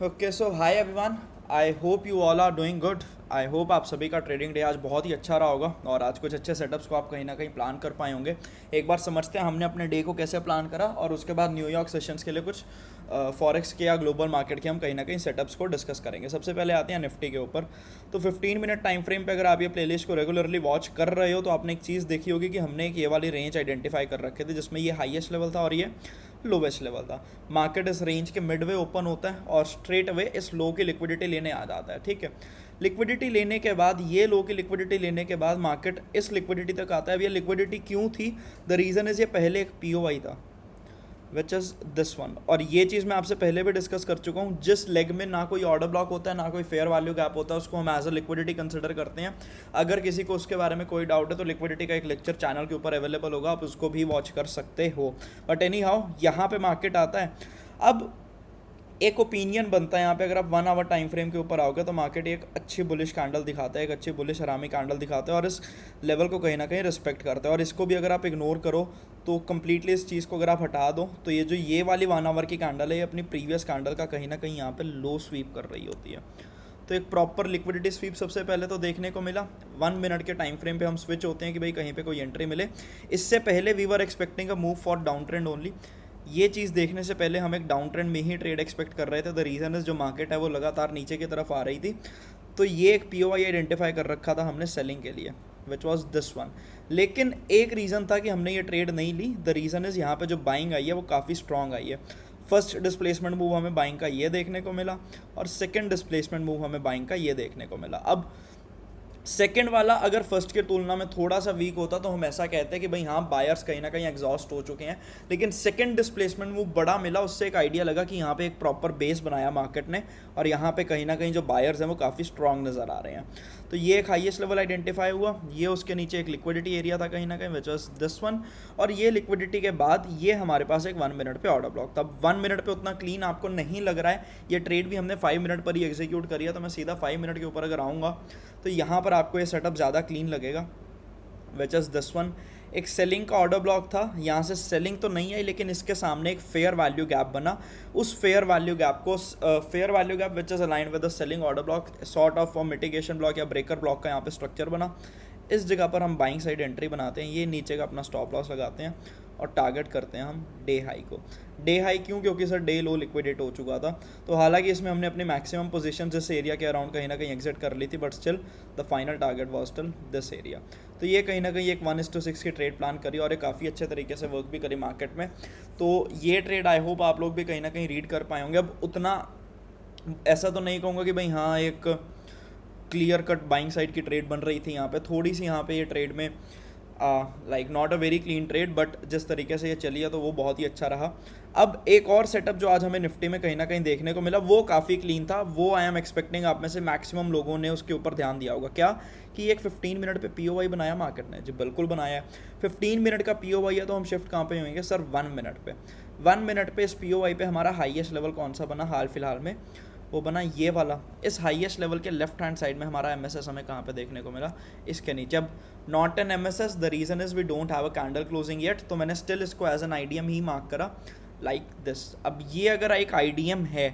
Okay so hi everyone. I hope you all are doing good. I hope आप सभी का trading day आज बहुत ही अच्छा रहा होगा और आज कुछ अच्छे सेटअप्स को आप कहीं ना कहीं प्लान कर पाए होंगे। एक बार समझते हैं हमने अपने डे को कैसे प्लान करा और उसके बाद न्यूयॉर्क सेशंस के लिए कुछ फॉरेक्स के या ग्लोबल मार्केट के हम कहीं ना कहीं सेटअप्स को डिस्कस करेंगे। सबसे पहले आते हैं निफ्टी के ऊपर। तो 15 मिनट टाइम फ्रेम पे अगर आप ये प्लेलिस्ट को रेगुलरली वॉच कर रहे हो तो आपने एक चीज़ देखी होगी कि हमने एक ये वाली रेंज आइडेंटिफाई कर रखे थे जिसमें ये हाईएस्ट लेवल था और ये लोवेस्ट लेवल था। मार्केट इस रेंज के मिडवे ओपन होता है और स्ट्रेट अवे इस लो की लिक्विडिटी लेने आ जाता है। ठीक है, लिक्विडिटी लेने के बाद ये लो की लिक्विडिटी लेने के बाद मार्केट इस लिक्विडिटी तक आता है। अब ये लिक्विडिटी क्यों थी? द रीज़न इज़ ये पहले एक पीओवाई था विच इज़ दिस वन, और ये चीज़ मैं आपसे पहले भी डिस्कस कर चुका हूँ। जिस लेग में ना कोई ऑर्डर ब्लॉक होता है ना कोई फेयर वैल्यू गैप होता है उसको हम एज अ लिक्विडिटी कंसिडर करते हैं। अगर किसी को उसके बारे में कोई डाउट है तो लिक्विडिटी का एक लेक्चर चैनल के ऊपर अवेलेबल होगा, आप उसको भी वॉच कर सकते हो। बट एनी हाउ यहाँ पे मार्केट आता है। अब एक ओपिनियन बनता है यहाँ पे, अगर आप 1 आवर टाइम फ्रेम के ऊपर आओगे तो मार्केट एक अच्छी बुलिश कैंडल दिखाता है, एक अच्छी बुलिश हरामी कैंडल दिखाता है और इस लेवल को कहीं ना कहीं रिस्पेक्ट करता है। और इसको भी अगर आप इग्नोर करो तो कम्प्लीटली इस चीज़ को अगर आप हटा दो तो ये जो ये वाली 1 आवर की कैंडल है ये अपनी प्रीवियस कैंडल का कहीं ना कहीं यहाँ पे लो स्वीप कर रही होती है। तो एक प्रॉपर लिक्विडिटी स्वीप सबसे पहले तो देखने को मिला। 1 मिनट के टाइम फ्रेम पे हम स्विच होते हैं कि भाई कहीं पे कोई एंट्री मिले। इससे पहले we were expecting a move for down trend only. ये चीज़ देखने से पहले हम एक डाउन ट्रेंड में ही ट्रेड एक्सपेक्ट कर रहे थे। द रीज़न इज जो मार्केट है वो लगातार नीचे की तरफ आ रही थी, तो ये एक पीओआई आइडेंटिफाई कर रखा था हमने सेलिंग के लिए, विच वॉज दिस वन। लेकिन एक रीज़न था कि हमने ये ट्रेड नहीं ली। द रीज़न इज़ यहाँ पे जो बाइंग आई है वो काफ़ी स्ट्रॉन्ग आई है। फर्स्ट डिस्प्लेसमेंट मूव हमें बाइंग का ये देखने को मिला और सेकंड डिस्प्लेसमेंट मूव हमें बाइंग का ये देखने को मिला। अब सेकंड वाला अगर फर्स्ट के तुलना में थोड़ा सा वीक होता तो हम ऐसा कहते हैं कि भाई हाँ बायर्स कहीं ना कहीं एग्जॉस्ट हो चुके हैं। लेकिन सेकंड डिस्प्लेसमेंट मूव बड़ा मिला, उससे एक आइडिया लगा कि यहाँ पे एक प्रॉपर बेस बनाया मार्केट ने और यहाँ पे कहीं ना कहीं जो बायर्स हैं वो काफ़ी स्ट्रॉन्ग नज़र आ रहे हैं। तो ये एक हाईएस्ट लेवल आइडेंटिफाई हुआ। ये उसके नीचे एक लिक्विडिटी एरिया था कहीं ना कहीं विच वॉज दिस वन। और ये लिक्विडिटी के बाद ये हमारे पास एक 1 मिनट पे ऑर्डर ब्लॉक था। अब 1 मिनट पे उतना क्लीन आपको नहीं लग रहा है, ये ट्रेड भी हमने 5 मिनट पर ही एग्जीक्यूट करी है। तो मैं सीधा 5 मिनट के ऊपर अगर आऊँगा तो यहाँ पर आपको ये सेटअप ज़्यादा क्लीन लगेगा विच इज़ दिस वन। एक सेलिंग का ऑर्डर ब्लॉक था, यहाँ से सेलिंग तो नहीं आई लेकिन इसके सामने एक फेयर वैल्यू गैप बना। उस फेयर वैल्यू गैप को fair value gap which is aligned with the selling order block, sort of mitigation block या ब्रेकर ब्लॉक का यहाँ पे स्ट्रक्चर बना। इस जगह पर हम बाइंग साइड एंट्री बनाते हैं, ये नीचे का अपना स्टॉप लॉस लगाते हैं और टारगेट करते हैं हम डे हाई को। डे हाई क्यों? क्योंकि सर डे लो लिक्विडेट हो चुका था। तो हालांकि इसमें हमने अपनी मैक्सिमम पोजीशन इस एरिया के अराउंड कहीं ना कहीं एग्जिट कर ली थी, but still the final target was still this area. तो ये कहीं ना कहीं एक 1:6 की ट्रेड प्लान करी और एक काफ़ी अच्छे तरीके से वर्क भी करी मार्केट में। तो ये ट्रेड आई होप आप लोग भी कहीं ना कहीं रीड कर पाए होंगे। अब उतना ऐसा तो नहीं कहूँगा कि भाई हाँ एक क्लियर कट बाइंग साइड की ट्रेड बन रही थी यहाँ पे, थोड़ी सी यहाँ पे ये ट्रेड में like not a very clean trade, but जिस तरीके से ये चली है तो वो बहुत ही अच्छा रहा। अब एक और सेटअप जो आज हमें निफ्टी में कहीं ना कहीं देखने को मिला वो काफ़ी क्लीन था। वो आई एम एक्सपेक्टिंग आप में से मैक्सिमम लोगों ने उसके ऊपर ध्यान दिया होगा। क्या कि एक 15 मिनट पे पीओवाई बनाया मार्केट ने? जी बिल्कुल बनाया है। 15 मिनट का पीओवाई है तो हम शिफ्ट कहाँ पे होंगे सर? 1 मिनट पे। 1 मिनट पे इस पीओवाई पे हमारा हाईएस्ट लेवल कौन सा बना हाल फिलहाल में? वो बना ये वाला। इस हाईएस्ट लेवल के लेफ्ट हैंड साइड में हमारा एमएसएस हमें कहाँ पे देखने को मिला? इसके नीचे। अब not an MSS, the reason is we don't have a candle closing yet, तो मैंने स्टिल इसको एज एन आईडीएम ही मार्क करा लाइक दिस। अब ये अगर एक आईडीएम है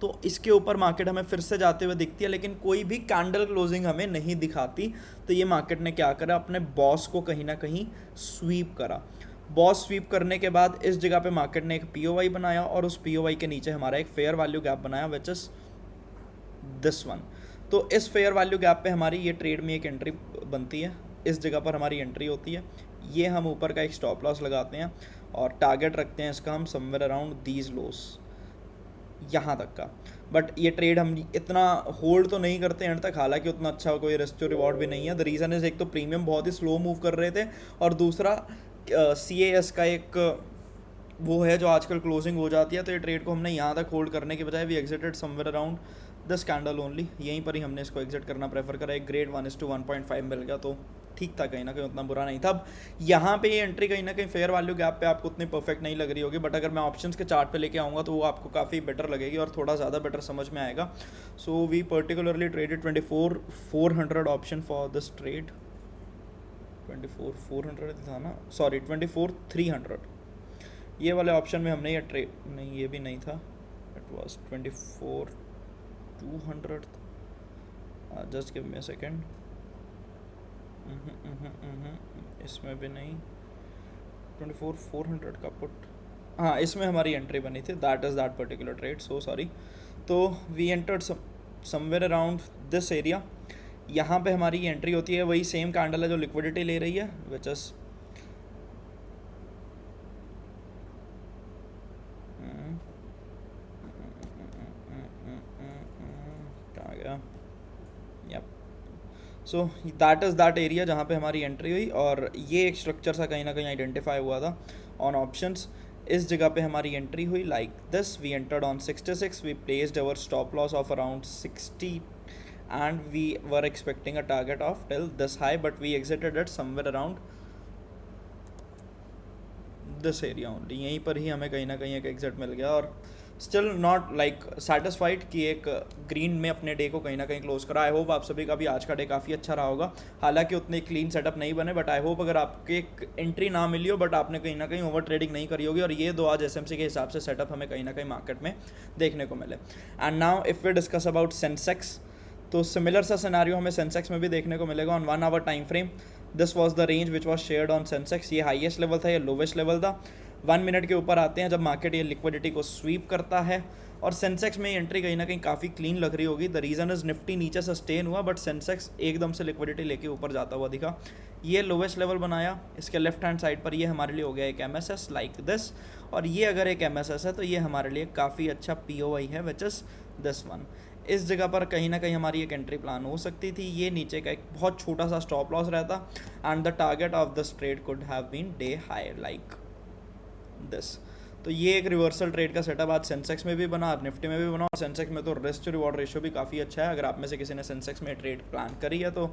तो इसके ऊपर मार्केट हमें फिर से जाते हुए दिखती है लेकिन कोई भी कैंडल क्लोजिंग हमें नहीं दिखाती। तो ये मार्केट ने क्या करा? अपने बॉस को कहीं ना कहीं स्वीप करा। बॉस स्वीप करने के बाद इस जगह पे मार्केट ने एक पीओवाई बनाया और उस पीओवाई के नीचे हमारा एक फेयर वैल्यू गैप बनाया विच इज़ दिस वन। तो इस फेयर वैल्यू गैप पे हमारी ये ट्रेड में एक एंट्री बनती है, इस जगह पर हमारी एंट्री होती है। ये हम ऊपर का एक स्टॉप लॉस लगाते हैं और टारगेट रखते हैं इसका हम समवेयर अराउंड दीज लोस, यहाँ तक का। बट ये ट्रेड हम इतना होल्ड तो नहीं करते एंड तक, हालांकि उतना अच्छा कोई रिस्क टू रिवॉर्ड भी नहीं है। द रीज़न इज़ एक तो प्रीमियम बहुत ही स्लो मूव कर रहे थे और दूसरा CAS का एक वो है जो आजकल क्लोजिंग हो जाती है। तो ये ट्रेड को हमने यहाँ तक होल्ड करने के बजाय we exited somewhere around this candle only, यहीं पर ही हमने इसको एग्जिट करना प्रेफर करा। एक ग्रेड 1:1.5 मिल गया तो ठीक था, कहीं ना कहीं उतना बुरा नहीं था। अब यहाँ पे ये एंट्री कहीं ना कहीं फेयर वैल्यू गैप पे आपको उतनी परफेक्ट नहीं लग रही होगी, बट अगर मैं ऑप्शंस के चार्ट पे लेके आऊँगा तो वो आपको काफ़ी बेटर लगेगी और थोड़ा ज़्यादा बेटर समझ में आएगा। So we particularly traded 24,400 option for this trade. 24,400 था ना, सॉरी 24,300। ये वाले ऑप्शन में हमने ये ट्रेड नहीं, ये भी नहीं था, it was 24 200, just give me a second. इसमें भी नहीं, 24,400 का पुट, हाँ इसमें हमारी एंट्री बनी थी, that is that particular trade, so sorry. तो we entered somewhere around this area, यहाँ पे हमारी एंट्री होती है, वही सेम कैंडल है जो लिक्विडिटी ले रही है, विच इज़ क्या गया, yup. So that is that area जहाँ पे हमारी एंट्री हुई, और ये एक स्ट्रक्चर सा कहीं ना कहीं आइडेंटिफाई हुआ था ऑन ऑप्शंस। इस जगह पे हमारी एंट्री हुई like this, we entered on 66, we placed our stop loss of around 60 and we were expecting a target of till this high, but we exited it somewhere around this area only, यहीं पर ही हमें कहीं ना कहीं एक exit मिल गया, और still not like satisfied कि एक ग्रीन में अपने डे को कहीं ना कहीं क्लोज करा। आई होप आप सभी का भी आज का डे काफ़ी अच्छा रहा होगा, हालांकि उतने क्लीन सेटअप नहीं बने, बट आई होप अगर आपके एक एंट्री ना मिली हो, बट आपने कहीं ना कहीं ओवर ट्रेडिंग नहीं करी होगी, और ये दो आज एसएमसी के हिसाब से सेटअप हमें कहीं ना कहीं मार्केट में देखने को मिले। And now if we discuss about Sensex, तो सिमिलर सा सिनारियो हमें सेंसेक्स में भी देखने को मिलेगा on 1 hour time frame. This was the range which was shared on Sensex, ये हाईएस्ट लेवल था, ये लोवेस्ट लेवल था। 1 मिनट के ऊपर आते हैं जब मार्केट ये लिक्विडिटी को स्वीप करता है, और सेंसेक्स में एंट्री कहीं ना कहीं काफ़ी क्लीन लग रही होगी। द रीज़न इज़ निफ्टी नीचे सस्टेन हुआ, बट सेंसेक्स एकदम से लिक्विडिटी लेके ऊपर जाता हुआ दिखा। ये लोवेस्ट लेवल बनाया, इसके लेफ्ट हैंड साइड पर ये हमारे लिए हो गया एक MSS लाइक दिस, और ये अगर एक MSS है तो ये हमारे लिए काफ़ी अच्छा POI है, विच इज़ दिस वन। इस जगह पर कहीं ना कहीं हमारी एक एंट्री प्लान हो सकती थी, ये नीचे का एक बहुत छोटा सा स्टॉप लॉस रहता, and the target of this trade could have been day high like this. तो ये एक रिवर्सल ट्रेड का सेटअप आज सेंसेक्स में भी बना और निफ्टी में भी बना, और सेंसेक्स में तो रिस्क टू रिवॉर्ड रेशियो भी काफ़ी अच्छा है। अगर आप में से किसी ने सेंसेक्स में ट्रेड प्लान करी है तो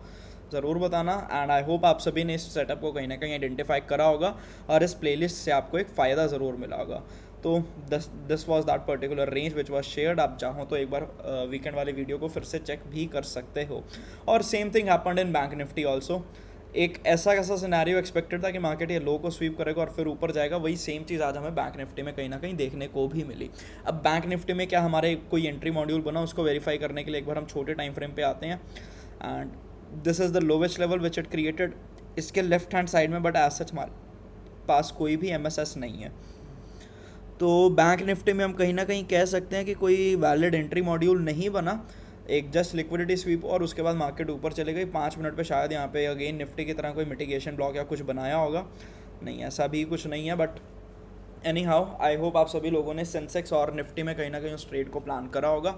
ज़रूर बताना, एंड आई होप आप सभी ने इस सेटअप को कहीं ना कहीं आइडेंटिफाई करा होगा, और इस प्लेलिस्ट से आपको एक फ़ायदा ज़रूर मिला होगा। तो this was that particular range which was shared. आप चाहो तो एक बार वीकेंड वाले वीडियो को फिर से चेक भी कर सकते हो। और same thing happened in bank Nifty also. एक ऐसा सिनेरियो एक्सपेक्टेड था कि मार्केट ये लो को स्वीप करेगा और फिर ऊपर जाएगा, वही सेम चीज़ आज हमें बैंक निफ्टी में कहीं ना कहीं देखने को भी मिली। अब बैंक निफ्टी में क्या हमारे कोई एंट्री मॉड्यूल बना, उसको वेरीफाई करने के लिए एक बार हम छोटे टाइम फ्रेम पे आते हैं, and this is the lowest level which it created इसके लेफ्ट हैंड साइड में, बट एज सच हमारे पास कोई भी MSS नहीं है। तो बैंक निफ्टी में हम कहीं ना कहीं कह सकते हैं कि कोई वैलिड एंट्री मॉड्यूल नहीं बना, एक जस्ट लिक्विडिटी स्वीप, और उसके बाद मार्केट ऊपर चले गई। 5 मिनट पे शायद यहाँ पे अगेन निफ्टी की तरह कोई मिटिगेशन ब्लॉक या कुछ बनाया होगा, नहीं ऐसा भी कुछ नहीं है। But any how I hope आप सभी लोगों ने सेंसेक्स और निफ्टी में कहीं ना कहीं उस ट्रेड को प्लान करा होगा।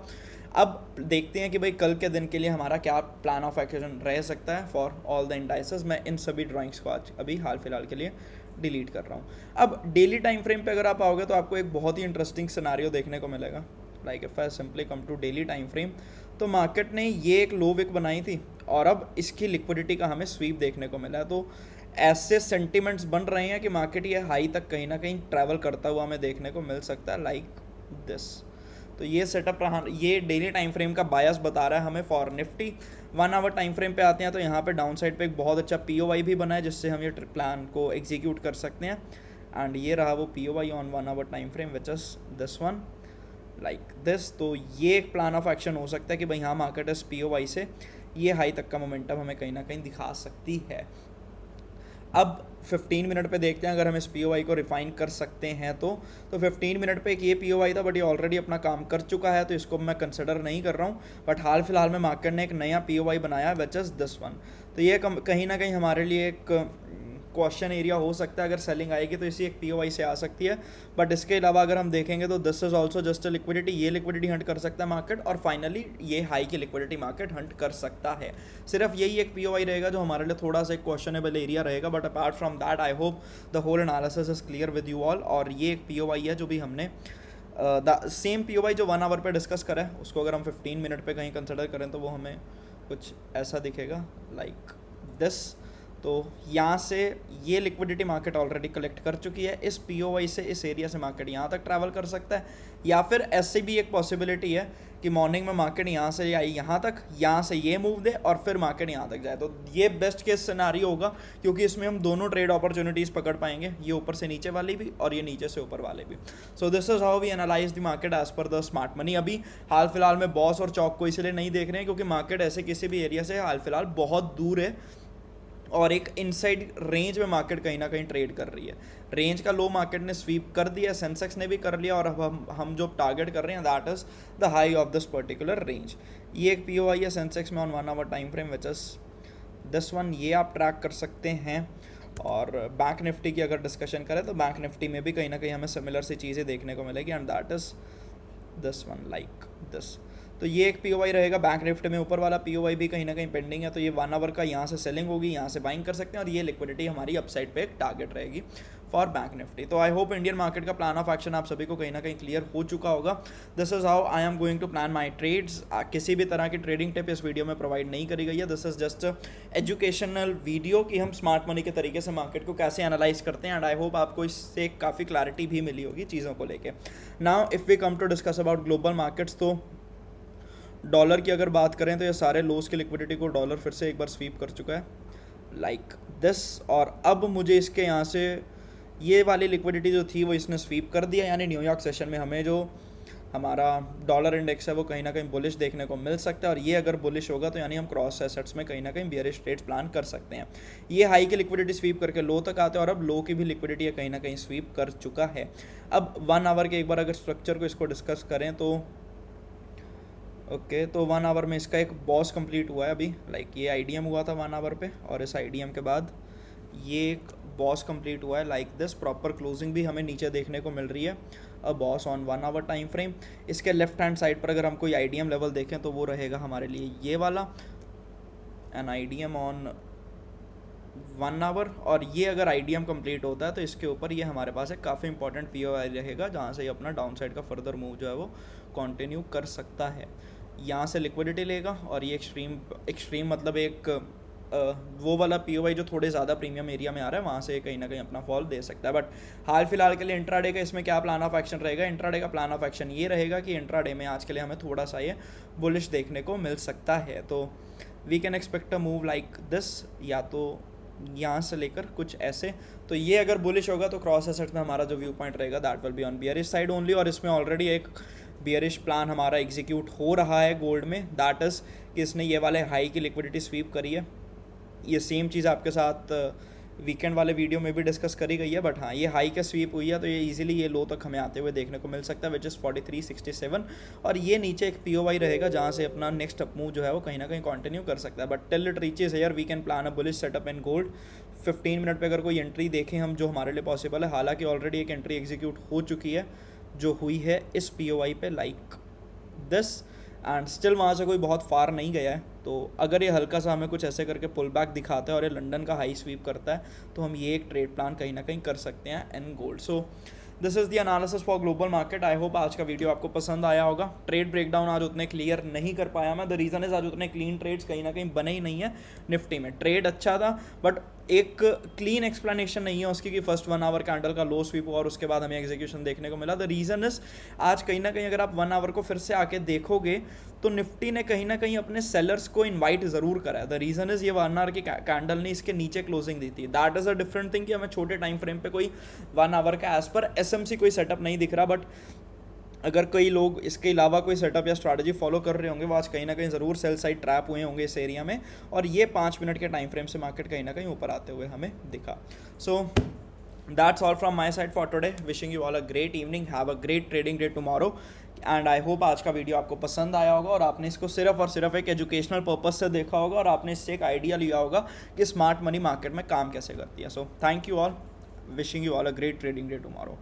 अब देखते हैं कि भाई कल के दिन के लिए हमारा क्या प्लान ऑफ एक्शन रह सकता है फॉर ऑल द इंडाइसेस। मैं इन सभी ड्राइंग्स को आज अभी हाल फिलहाल के लिए डिलीट कर रहा हूँ। अब डेली टाइम फ्रेम पे अगर आप आओगे तो आपको एक बहुत ही इंटरेस्टिंग सिनारियो देखने को मिलेगा। Like if I simply come to daily time frame, तो मार्केट ने ये एक लो विक बनाई थी और अब इसकी लिक्विडिटी का हमें स्वीप देखने को मिला है। तो ऐसे सेंटिमेंट्स बन रहे हैं कि मार्केट ये हाई तक कहीं ना कहीं ट्रैवल करता हुआ हमें देखने को मिल सकता है लाइक दिस। तो ये सेटअप रहा, ये डेली टाइम फ्रेम का बायस बता रहा है हमें for Nifty. 1 hour time frame पे आते हैं तो यहाँ पे डाउन साइड पे एक बहुत अच्छा POI भी बना है जिससे हम ये प्लान को एग्जीक्यूट कर सकते हैं। एंड ये रहा वो POI on 1 hour time frame which is this one like this. तो ये एक प्लान ऑफ एक्शन हो सकता है कि भाई हाँ मार्केट इस POI से ये हाई तक का मोमेंटम हमें कहीं ना कहीं दिखा सकती है। अब 15 मिनट पे देखते हैं अगर हम इस POI को रिफाइन कर सकते हैं तो 15 मिनट पे एक ये POI था बट ये ऑलरेडी अपना काम कर चुका है तो इसको मैं कंसिडर नहीं कर रहा हूँ। बट हाल फिलहाल में मार्केट ने एक नया POI बनाया विच इज़ दिस वन। तो ये कहीं ना कहीं हमारे लिए एक क्वेश्चन एरिया हो सकता है। अगर सेलिंग आएगी तो इसी एक POI से आ सकती है। बट इसके अलावा अगर हम देखेंगे तो this is also just a liquidity, ये लिक्विडिटी हंट कर सकता है मार्केट और फाइनली ये हाई की लिक्विडिटी मार्केट हंट कर सकता है। सिर्फ यही एक POI रहेगा जो हमारे लिए थोड़ा सा एक क्वेश्चनेबल एरिया रहेगा। But apart from that I hope the whole analysis is clear with you all. और ये एक POI है जो भी हमने द सेम POI जो 1 आवर पे डिस्कस करा है उसको अगर हम 15 मिनट पे कहीं कंसिडर करें तो वो हमें कुछ ऐसा दिखेगा लाइक दिस। तो यहाँ से ये लिक्विडिटी मार्केट ऑलरेडी कलेक्ट कर चुकी है। इस POI से इस एरिया से मार्केट यहाँ तक ट्रैवल कर सकता है या फिर ऐसे भी एक पॉसिबिलिटी है कि मॉर्निंग में मार्केट यहाँ से आई यहाँ तक, यहाँ से ये मूव दे और फिर मार्केट यहाँ तक जाए, तो ये बेस्ट केस सिनारियो होगा, क्योंकि इसमें हम दोनों ट्रेड अपॉर्चुनिटीज़ पकड़ पाएंगे, ये ऊपर से नीचे वाली भी और ये नीचे से ऊपर वाले भी। So this is how we analyse the market as per the smart money. अभी हाल फिलहाल में बॉस और चौक को इसलिए नहीं देख रहे हैं क्योंकि मार्केट ऐसे किसी भी एरिया से हाल फिलहाल बहुत दूर है और एक इनसाइड रेंज में मार्केट कहीं ना कहीं ट्रेड कर रही है। रेंज का लो मार्केट ने स्वीप कर दिया, सेंसेक्स ने भी कर लिया, और अब हम जो टारगेट कर रहे हैं that is the high of this particular range. ये एक पीओआई है सेंसेक्स में on 1 hour time frame which is this one, ये आप ट्रैक कर सकते हैं। और बैंक निफ्टी की अगर डिस्कशन करें तो बैंक निफ्टी में भी कहीं ना कहीं हमें सिमिलर सी चीज़ें देखने को मिलेगी and that is this one like this. तो ये एक पीओवाई रहेगा बैंक निफ्टी में, ऊपर वाला पीओवाई भी कहीं ना कहीं पेंडिंग है, तो ये 1 आवर का यहाँ से सेलिंग होगी, यहाँ से बाइंग कर सकते हैं, और ये लिक्विडिटी हमारी अपसाइड पे एक टारगेट रहेगी फॉर बैंक निफ्टी। तो आई होप इंडियन मार्केट का प्लान ऑफ एक्शन आप सभी को कहीं ना कहीं क्लियर हो चुका होगा। This is how I am going to plan my trades. किसी भी तरह की ट्रेडिंग टिप इस वीडियो में प्रोवाइड नहीं करी गई है, this is just educational video कि हम स्मार्ट मनी के तरीके से मार्केट को कैसे एनालाइज करते हैं, एंड आई होप आपको इससे काफ़ी क्लैरिटी भी मिली होगी चीज़ों को लेकर। Now if we come to discuss about global markets, तो डॉलर की अगर बात करें तो ये सारे लोस की लिक्विडिटी को डॉलर फिर से एक बार स्वीप कर चुका है लाइक दिस, और अब मुझे इसके यहाँ से ये वाली लिक्विडिटी जो थी वो इसने स्वीप कर दिया, यानी न्यूयॉर्क सेशन में हमें जो हमारा डॉलर इंडेक्स है वो कहीं ना कहीं बुलिश देखने को मिल सकता है, और ये अगर बुलिश होगा तो यानी हम क्रॉस एसेट्स में कहीं ना कहीं बियरिश ट्रेड्स प्लान कर सकते हैं। ये हाई की लिक्विडिटी स्वीप करके लो तक आते हैं, और अब लो की भी लिक्विडिटी कहीं ना कहीं स्वीप कर चुका है। अब 1 आवर के एक बार अगर स्ट्रक्चर को इसको डिस्कस करें तो ओके, तो 1 आवर में इसका एक बॉस कंप्लीट हुआ है अभी, लाइक ये आईडीएम हुआ था 1 आवर पे, और इस आईडीएम के बाद ये एक बॉस कंप्लीट हुआ है लाइक दिस। प्रॉपर क्लोजिंग भी हमें नीचे देखने को मिल रही है, a boss on 1 hour time frame. इसके लेफ्ट हैंड साइड पर अगर हम कोई आईडीएम लेवल देखें तो वो रहेगा हमारे लिए ये वाला, एन आईडीएम ऑन 1 आवर, और ये अगर आईडीएम कंप्लीट होता है तो इसके ऊपर ये हमारे पास एक काफ़ी इंपॉर्टेंट पीओआई रहेगा, जहाँ से ये अपना डाउन साइड का फर्दर मूव जो है वो कंटिन्यू कर सकता है। यहाँ से लिक्विडिटी लेगा, और ये एक्सट्रीम मतलब एक वो वाला पीओआई जो थोड़े ज़्यादा प्रीमियम एरिया में आ रहा है, वहाँ से कहीं ना कहीं अपना फॉल दे सकता है। बट हाल फिलहाल के लिए इंट्राडे का इसमें क्या प्लान ऑफ एक्शन रहेगा? इंट्राडे का प्लान ऑफ एक्शन ये रहेगा कि इंट्राडे में आज के लिए हमें थोड़ा सा ये बुलिश देखने को मिल सकता है, तो we can expect a move like this, या तो यहाँ से लेकर कुछ ऐसे। तो ये अगर बुलिश होगा तो क्रॉस एसेट में हमारा जो व्यू पॉइंट रहेगा that will be on bearish side only, और इसमें ऑलरेडी एक बियरिश प्लान हमारा एग्जीक्यूट हो रहा है गोल्ड में, दैट इज़ कि इसने ये वाले हाई की लिक्विडिटी स्वीप करी है। ये सेम चीज़ आपके साथ वीकेंड वाले वीडियो में भी डिस्कस करी गई है, बट हाँ ये हाई का स्वीप हुई है, तो ये इजीली ये लो तक हमें आते हुए देखने को मिल सकता है विच इज़ 4367, और ये नीचे एक पीओवाई रहेगा जहाँ से अपना नेक्स्ट अप मूव जो है वो कहीं ना कहीं कंटिन्यू कर सकता है। But till it reaches here we can plan a bullish setup in gold. 15 minute पे अगर कोई एंट्री देखें हम जो हमारे लिए पॉसिबल है, हालांकि ऑलरेडी एक एंट्री एग्जीक्यूट हो चुकी है जो हुई है इस पीओवाई पे लाइक दिस, एंड स्टिल वहाँ से कोई बहुत फार नहीं गया है। तो अगर ये हल्का सा हमें कुछ ऐसे करके पुल बैक दिखाता है और ये लंदन का हाई स्वीप करता है, तो हम ये एक ट्रेड प्लान कहीं ना कहीं कर सकते हैं in gold. So this is the analysis for global market. I hope आज का वीडियो आपको पसंद आया होगा। ट्रेड ब्रेकडाउन आज उतने क्लियर नहीं कर पाया मैं, द रीज़न इज़ आज उतने क्लीन ट्रेड्स कहीं ना कहीं बने ही नहीं है। निफ्टी में ट्रेड अच्छा था बट एक क्लीन एक्सप्लेनेशन नहीं है उसकी कि फर्स्ट 1 आवर कैंडल का लो स्वीप हुआ और उसके बाद हमें एग्जीक्यूशन देखने को मिला। द रीज़न इज आज कहीं ना कहीं अगर आप 1 आवर को फिर से आके देखोगे तो निफ्टी ने कहीं ना कहीं अपने सेलर्स को इनवाइट ज़रूर करा है। द रीज़न इज़ ये 1 आवर की कैंडल ने इसके नीचे क्लोजिंग दी थी, that is a different thing कि हमें छोटे टाइम फ्रेम पे कोई 1 आवर का एज पर एसएमसी कोई सेटअप नहीं दिख रहा, बट अगर कई लोग इसके अलावा कोई सेटअप या स्ट्रैटेजी फॉलो कर रहे होंगे वो आज कहीं ना कहीं ज़रूर सेल साइड ट्रैप हुए होंगे इस एरिया में, और ये 5 मिनट के टाइम फ्रेम से मार्केट कहीं ना कहीं ऊपर आते हुए हमें दिखा। So that's all from my side for today. Wishing you all a great evening, have a great trading day tomorrow, and I hope आज का वीडियो आपको पसंद आया होगा और आपने इसको सिर्फ और सिर्फ एक एजुकेशनल पर्पज से देखा होगा और आपने इससे एक आइडिया लिया होगा कि स्मार्ट मनी मार्केट में काम कैसे करती है। So thank you all, wishing you all a great trading day tomorrow.